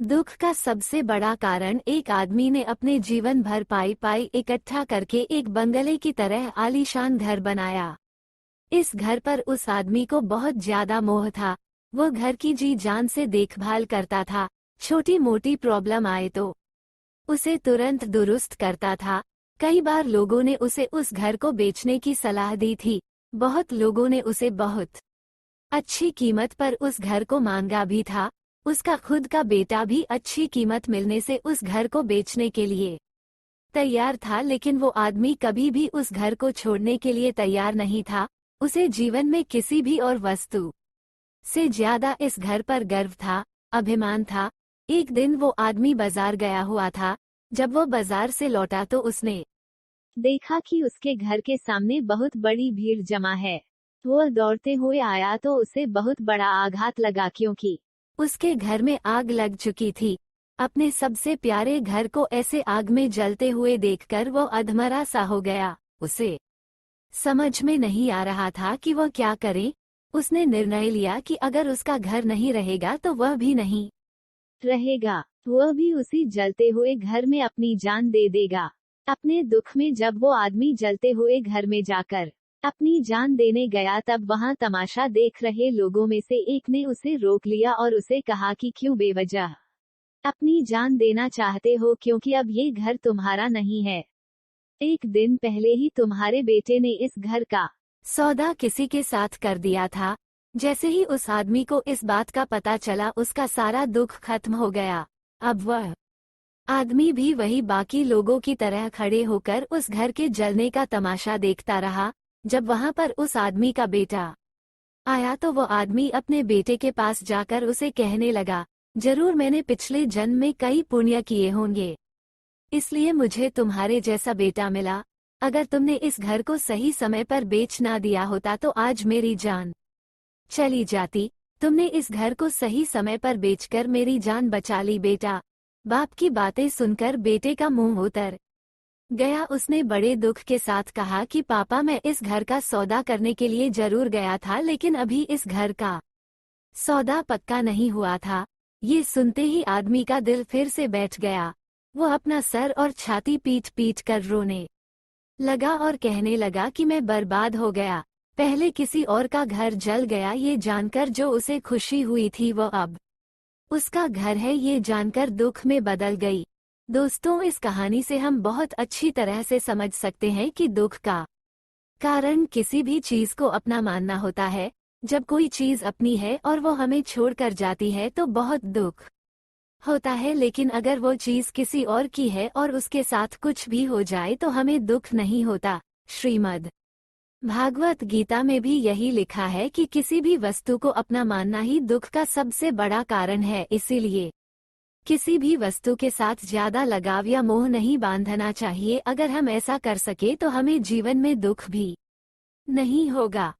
दुख का सबसे बड़ा कारण एक आदमी ने अपने जीवन भर पाई पाई इकट्ठा करके एक बंगले की तरह आलीशान घर बनाया। इस घर पर उस आदमी को बहुत ज्यादा मोह था। वो घर की जी जान से देखभाल करता था। छोटी मोटी प्रॉब्लम आए तो उसे तुरंत दुरुस्त करता था। कई बार लोगों ने उसे उस घर को बेचने की सलाह दी थी। बहुत लोगों ने उसे बहुत अच्छी कीमत पर उस घर को मांगा भी था। उसका खुद का बेटा भी अच्छी कीमत मिलने से उस घर को बेचने के लिए तैयार था, लेकिन वो आदमी कभी भी उस घर को छोड़ने के लिए तैयार नहीं था। उसे जीवन में किसी भी और वस्तु से ज्यादा इस घर पर गर्व था, अभिमान था। एक दिन वो आदमी बाजार गया हुआ था। जब वो बाजार से लौटा तो उसने देखा कि उसके घर के सामने बहुत बड़ी भीड़ जमा है। वो दौड़ते हुए आया तो उसे बहुत बड़ा आघात लगा, क्योंकि उसके घर में आग लग चुकी थी। अपने सबसे प्यारे घर को ऐसे आग में जलते हुए देखकर वो अधमरा सा हो गया। उसे समझ में नहीं आ रहा था कि वह क्या करे। उसने निर्णय लिया कि अगर उसका घर नहीं रहेगा तो वह भी नहीं रहेगा। वह भी उसी जलते हुए घर में अपनी जान दे देगा। अपने दुख में जब वो आदमी जलते हुए घर में जाकर अपनी जान देने गया, तब वहां तमाशा देख रहे लोगों में से एक ने उसे रोक लिया और उसे कहा कि क्यों बेवजह अपनी जान देना चाहते हो, क्योंकि अब ये घर तुम्हारा नहीं है। एक दिन पहले ही तुम्हारे बेटे ने इस घर का सौदा किसी के साथ कर दिया था। जैसे ही उस आदमी को इस बात का पता चला, उसका सारा दुख खत्म हो गया। अब वह आदमी भी वही बाकी लोगों की तरह खड़े होकर उस घर के जलने का तमाशा देखता रहा। जब वहां पर उस आदमी का बेटा आया तो वो आदमी अपने बेटे के पास जाकर उसे कहने लगा, जरूर मैंने पिछले जन्म में कई पुण्य किए होंगे, इसलिए मुझे तुम्हारे जैसा बेटा मिला। अगर तुमने इस घर को सही समय पर बेच ना दिया होता तो आज मेरी जान चली जाती। तुमने इस घर को सही समय पर बेचकर मेरी जान बचा ली बेटा। बाप की बातें सुनकर बेटे का मुंह उतर गया। उसने बड़े दुख के साथ कहा कि पापा, मैं इस घर का सौदा करने के लिए जरूर गया था, लेकिन अभी इस घर का सौदा पक्का नहीं हुआ था। ये सुनते ही आदमी का दिल फिर से बैठ गया। वो अपना सर और छाती पीट पीट कर रोने लगा और कहने लगा कि मैं बर्बाद हो गया। पहले किसी और का घर जल गया ये जानकर जो उसे खुशी हुई थी, वो अब उसका घर है ये जानकर दुख में बदल गई। दोस्तों, इस कहानी से हम बहुत अच्छी तरह से समझ सकते हैं कि दुख का कारण किसी भी चीज को अपना मानना होता है। जब कोई चीज अपनी है और वो हमें छोड़कर जाती है तो बहुत दुख होता है, लेकिन अगर वो चीज किसी और की है और उसके साथ कुछ भी हो जाए तो हमें दुख नहीं होता। श्रीमद् भागवत गीता में भी यही लिखा है कि किसी भी वस्तु को अपना मानना ही दुख का सबसे बड़ा कारण है। इसीलिए किसी भी वस्तु के साथ ज्यादा लगाव या मोह नहीं बांधना चाहिए। अगर हम ऐसा कर सके तो हमें जीवन में दुख भी नहीं होगा।